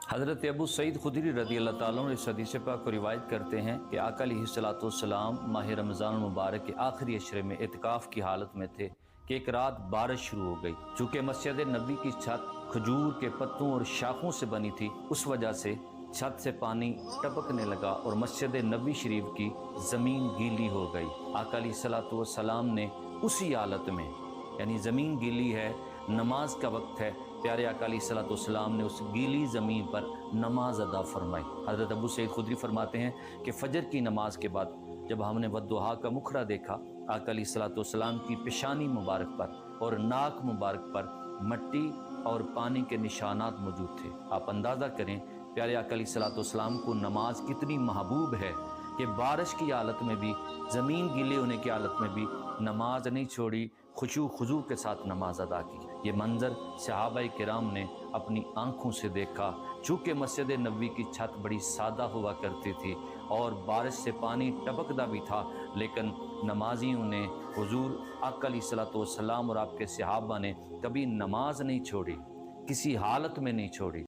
حضرت ابو سعید خدری رضی اللہ تعالیٰ عنہ اس حدیث پاک کو روایت کرتے ہیں کہ آقا علیہ السلام ماہ رمضان المبارک کے آخری عشرے میں اعتکاف کی حالت میں تھے کہ ایک رات بارش شروع ہو گئی۔ چونکہ مسجد نبی کی چھت کھجور کے پتوں اور شاخوں سے بنی تھی، اس وجہ سے چھت سے پانی ٹپکنے لگا اور مسجد نبی شریف کی زمین گیلی ہو گئی۔ آقا علیہ السلام نے اسی حالت میں، یعنی زمین گیلی ہے، نماز کا وقت ہے، پیارے آقا علیہ السلام نے اس گیلی زمین پر نماز ادا فرمائی۔ حضرت ابو سعید خدری فرماتے ہیں کہ فجر کی نماز کے بعد جب ہم نے والضحیٰ کا مکھرا دیکھا، آقا علیہ السلام کی پیشانی مبارک پر اور ناک مبارک پر مٹی اور پانی کے نشانات موجود تھے۔ آپ اندازہ کریں پیارے آقا علیہ السلام کو نماز کتنی محبوب ہے کہ بارش کی حالت میں بھی، زمین گیلے ہونے کی حالت میں بھی نماز نہیں چھوڑی، خشوع خضوع کے ساتھ نماز ادا کی۔ یہ منظر صحابہ کرام نے اپنی آنکھوں سے دیکھا۔ چونکہ مسجد نبوی کی چھت بڑی سادہ ہوا کرتی تھی اور بارش سے پانی ٹپکتا بھی تھا، لیکن نمازیوں نے، حضور آقا علیہ السلام اور آپ کے صحابہ نے کبھی نماز نہیں چھوڑی، کسی حالت میں نہیں چھوڑی۔